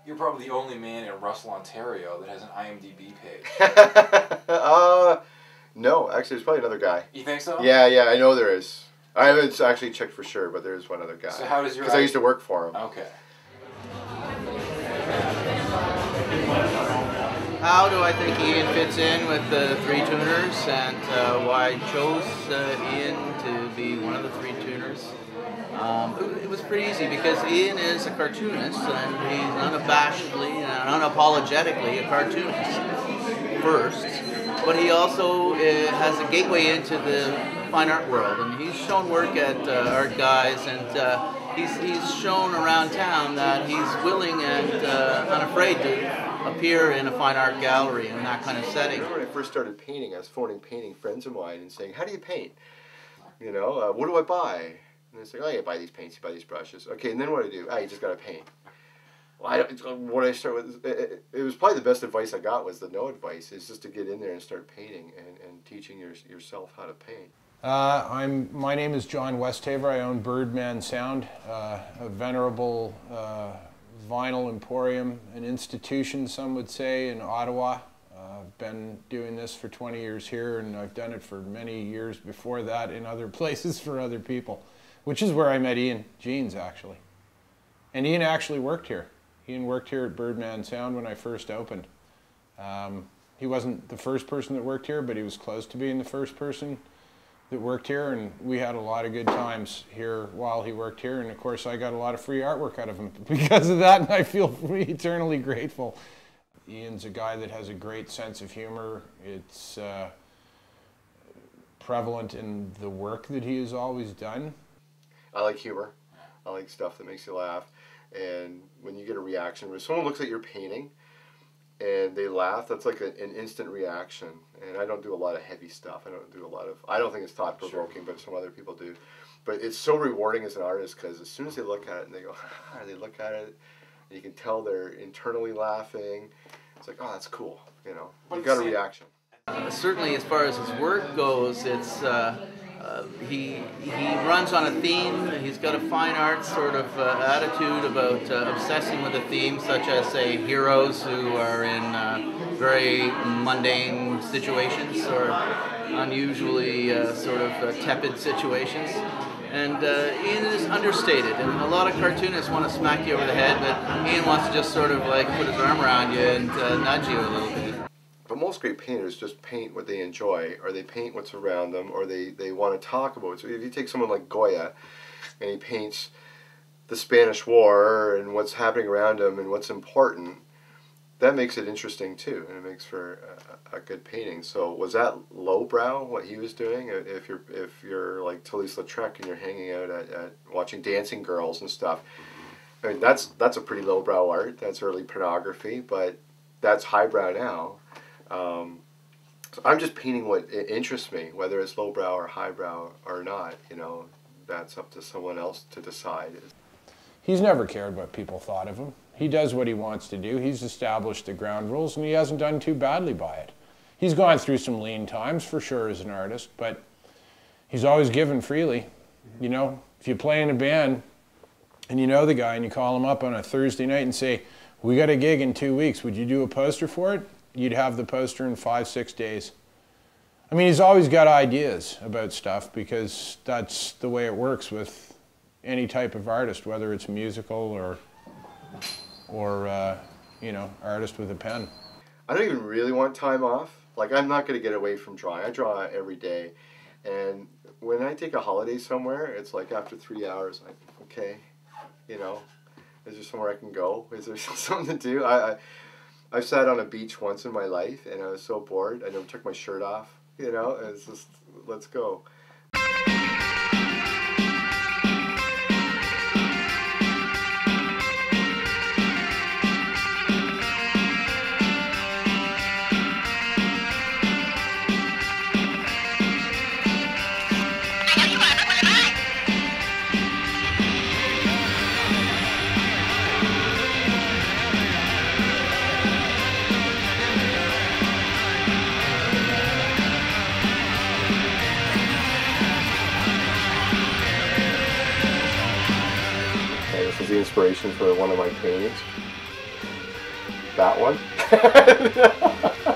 You're probably the only man in Russell, Ontario that has an IMDb page. No, actually, there's probably another guy. You think so? Yeah, I know there is. I haven't actually checked for sure, but there is one other guy. So how does your... Because I used to work for him. Okay. How do I think Ian fits in with the Three Tuners, and why I chose Ian to be one of the Three Tuners? It was pretty easy because Ian is a cartoonist, and he's unabashedly and unapologetically a cartoonist first, but he also has a gateway into the fine art world, and he's shown work at Art Guys, and he's shown around town that he's willing and unafraid to appear in a fine art gallery in that kind of setting. When I first started painting, I was phoning painting friends of mine and saying, how do you paint? You know, what do I buy? And they say, oh, you buy these paints, you buy these brushes. Okay, and then what do I do? You just got to paint. Well, what I start with, it was probably the best advice I got was the no advice, is just to get in there and start painting and teaching yourself how to paint. My name is John Westhaver. I own Birdman Sound, a venerable vinyl emporium, an institution, some would say, in Ottawa. I've been doing this for 20 years here, and I've done it for many years before that in other places for other people, which is where I met Ian Jeans, actually. And Ian actually worked here. Ian worked here at Birdman Sound when I first opened. He wasn't the first person that worked here, but he was close to being the first person that worked here, and we had a lot of good times here while he worked here, and of course I got a lot of free artwork out of him because of that, and I feel eternally grateful. Ian's a guy that has a great sense of humor. It's prevalent in the work that he has always done. I like humor. I like stuff that makes you laugh, and when you get a reaction, when someone looks at your painting and they laugh, that's like an instant reaction. And I don't do a lot of heavy stuff. I don't think it's thought-provoking, but some other people do. But it's so rewarding as an artist, because as soon as they look at it and they go, they look at it, and you can tell they're internally laughing. It's like, oh, that's cool, you know. You got a reaction. Certainly, as far as his work goes, it's he runs on a theme. He's got a fine art sort of attitude about obsessing with a theme, such as, say, heroes who are in very mundane situations or unusually sort of tepid situations. And Ian is understated, and a lot of cartoonists want to smack you over the head, but Ian wants to just sort of like put his arm around you and nudge you a little bit. But most great painters just paint what they enjoy, or they paint what's around them, or they want to talk about it. So if you take someone like Goya, and he paints the Spanish War and what's happening around him and what's important, that makes it interesting too, and it makes for a good painting. So was that lowbrow, what he was doing? If you're like Toulouse-Lautrec and you're hanging out at watching Dancing Girls and stuff, I mean that's a pretty lowbrow art. That's early pornography, but that's highbrow now. So I'm just painting what interests me, whether it's lowbrow or highbrow or not. You know, that's up to someone else to decide. He's never cared what people thought of him. He does what he wants to do. He's established the ground rules, and he hasn't done too badly by it. He's gone through some lean times, for sure, as an artist, but he's always given freely. You know, if you play in a band and you know the guy and you call him up on a Thursday night and say, we got a gig in 2 weeks, would you do a poster for it? You'd have the poster in 5-6 days. I mean, he's always got ideas about stuff, because that's the way it works with any type of artist, whether it's musical or you know, artist with a pen. I don't even really want time off. Like, I'm not going to get away from drawing. I draw every day, and when I take a holiday somewhere, it's like after 3 hours, like, okay, you know, is there somewhere I can go? Is there something to do? I've sat on a beach once in my life, and I was so bored, I never took my shirt off, you know, and it's just, let's go. The inspiration for one of my paintings. that one.